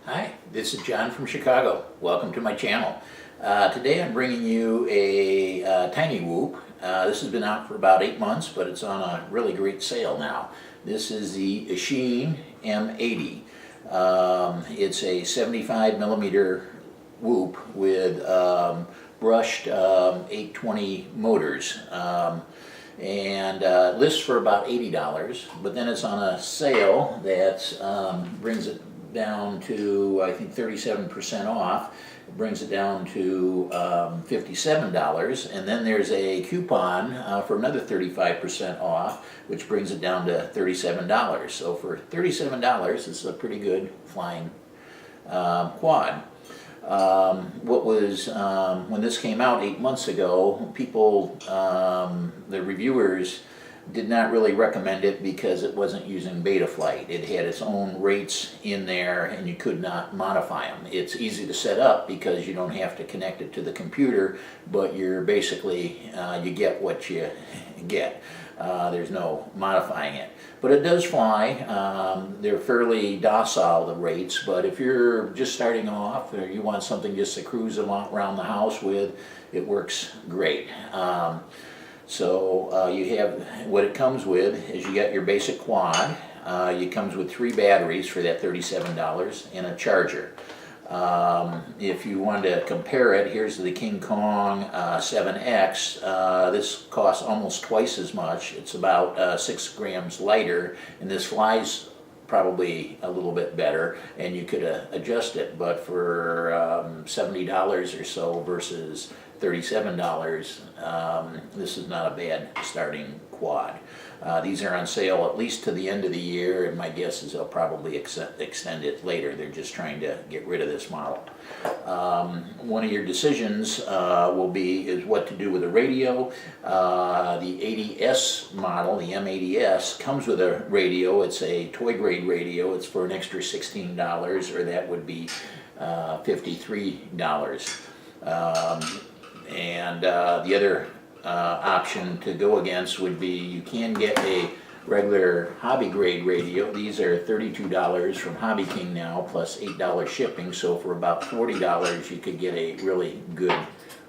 Hi, this is John from Chicago. Welcome to my channel. Today I'm bringing you a tiny whoop. This has been out for about 8 months, but it's on a really great sale now. This is the Eachine M-80. It's a 75 millimeter whoop with brushed 820 motors. And lists for about $80, but then it's on a sale that brings it down to, I think, 37% off. It brings it down to $57, and then there's a coupon for another 35% off, which brings it down to $37. So for $37, it's a pretty good flying quad. When this came out 8 months ago, people, the reviewers, did not really recommend it because it wasn't using Betaflight. It had its own rates in there and you could not modify them. It's easy to set up because you don't have to connect it to the computer, but you're basically, you get what you get. There's no modifying it. But it does fly. They're fairly docile, the rates, but if you're just starting off or you want something just to cruise around the house with, it works great. So you have, what it comes with is you got your basic quad. It comes with 3 batteries for that $37 and a charger. If you wanted to compare it, here's the King Kong 7X. This costs almost twice as much. It's about 6 grams lighter, and this flies probably a little bit better, and you could adjust it, but for $70 or so versus $37, this is not a bad starting quad. These are on sale at least to the end of the year, and my guess is they'll probably extend it later. They're just trying to get rid of this model. One of your decisions is what to do with the radio. The 80S model, the M-80s, comes with a radio. It's a toy grade radio. It's for an extra $16, or that would be $53. The other option to go against would be you can get a regular hobby grade radio. These are $32 from Hobby King now, plus $8 shipping, so for about $40 you could get a really good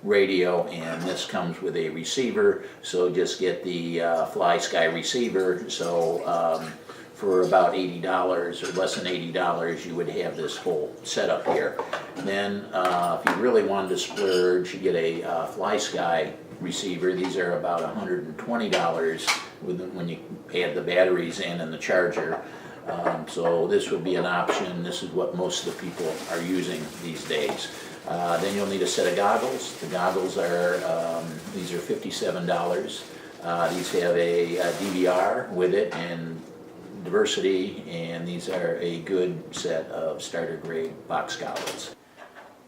radio, and this comes with a receiver, so just get the Fly Sky receiver. So for about $80 or less than $80 you would have this whole setup here. And then if you really wanted to splurge, you get a Fly Sky receiver. These are about $120 when you add the batteries in and the charger. So this would be an option. This is what most of the people are using these days. Then you'll need a set of goggles. The goggles are, these are $57. These have a DVR with it and diversity, and these are a good set of starter grade box goggles.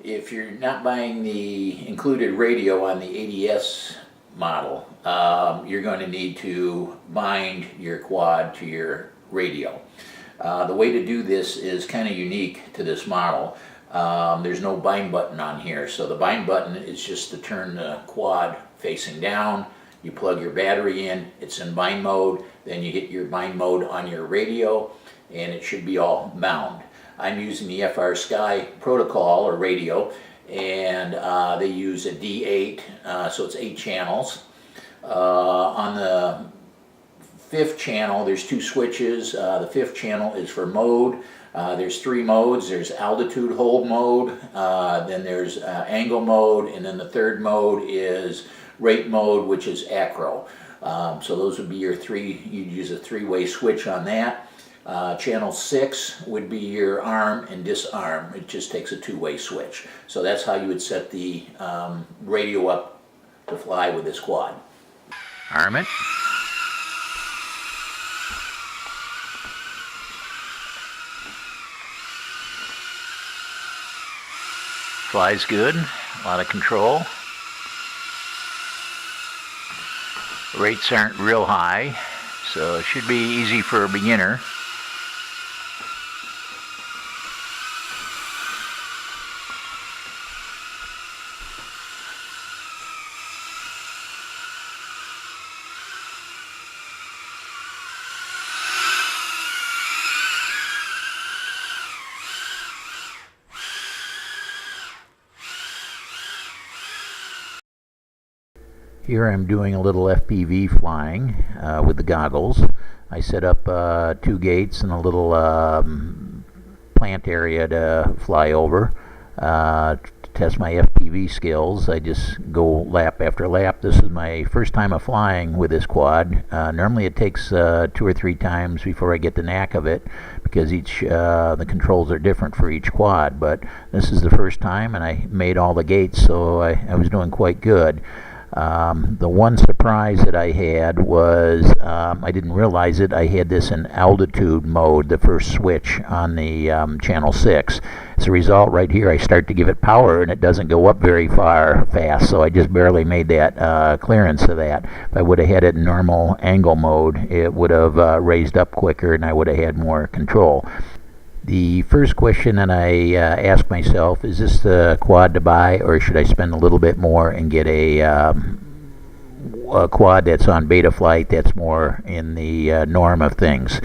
If you're not buying the included radio on the 80S model, you're going to need to bind your quad to your radio. The way to do this is kind of unique to this model. There's no bind button on here, so the bind button is just to turn the quad facing down. You plug your battery in, it's in bind mode, then you hit your bind mode on your radio, and it should be all bound. I'm using the FR Sky protocol or radio, and they use a D8, so it's 8 channels. On the 5th channel, there's 2 switches. The 5th channel is for mode. There's 3 modes. There's altitude hold mode, then there's angle mode, and then the 3rd mode is rate mode, which is acro. So those would be your 3, you'd use a 3-way switch on that. Channel 6 would be your arm and disarm. It just takes a 2-way switch. So that's how you would set the radio up to fly with this quad. Arm it. Flies good, a lot of control. Rates aren't real high, so it should be easy for a beginner. Here I'm doing a little FPV flying with the goggles. I set up 2 gates and a little plant area to fly over to test my FPV skills. I just go lap after lap. This is my first time of flying with this quad. Normally it takes 2 or 3 times before I get the knack of it, because the controls are different for each quad, but this is the first time and I made all the gates, so I was doing quite good. The one surprise that I had was I didn't realize it. I had this in altitude mode, the first switch on the channel 6. As a result, right here I start to give it power and it doesn't go up very fast, so I just barely made that clearance of that. If I would have had it in normal angle mode, it would have raised up quicker and I would have had more control. The first question that I ask myself, is this the quad to buy, or should I spend a little bit more and get a quad that's on beta flight, that's more in the norm of things?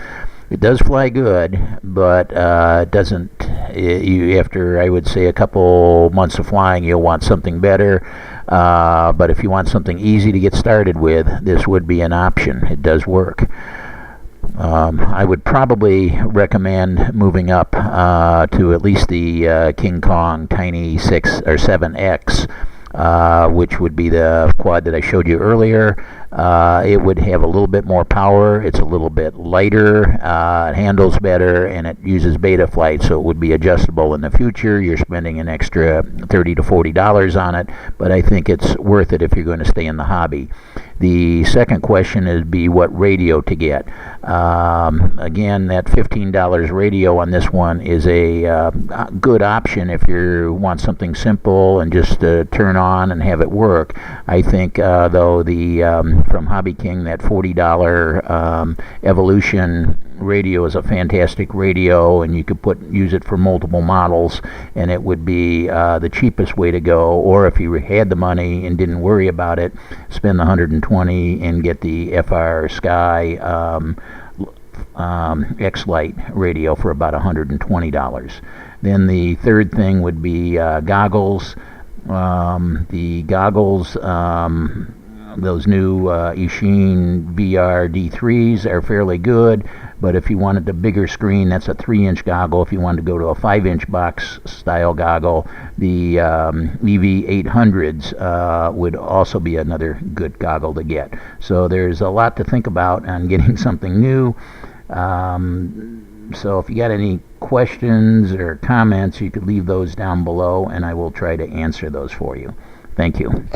It does fly good, but it doesn't. After, I would say, a couple months of flying, you'll want something better. But if you want something easy to get started with, this would be an option. It does work. I would probably recommend moving up to at least the King Kong Tiny 6 or 7X, which would be the quad that I showed you earlier. It would have a little bit more power. It's a little bit lighter. It handles better, and it uses beta flight, so it would be adjustable in the future. You're spending an extra $30 to $40 on it, but I think it's worth it if you're going to stay in the hobby. The second question would be what radio to get. Again, that $15 radio on this one is a good option if you want something simple and just turn on and have it work. I think, though, the from Hobby King, that $40 Evolution radio is a fantastic radio, and you could use it for multiple models, and it would be the cheapest way to go. Or if you had the money and didn't worry about it, spend the $120 and get the FR Sky X-Lite radio for about $120. Then the third thing would be goggles. The goggles, those new Eachine VR D3s are fairly good, but if you wanted the bigger screen, that's a 3-inch goggle. If you wanted to go to a 5-inch box style goggle, the EV800s would also be another good goggle to get. So there's a lot to think about on getting something new. So if you got any questions or comments, you could leave those down below and I will try to answer those for you. Thank you.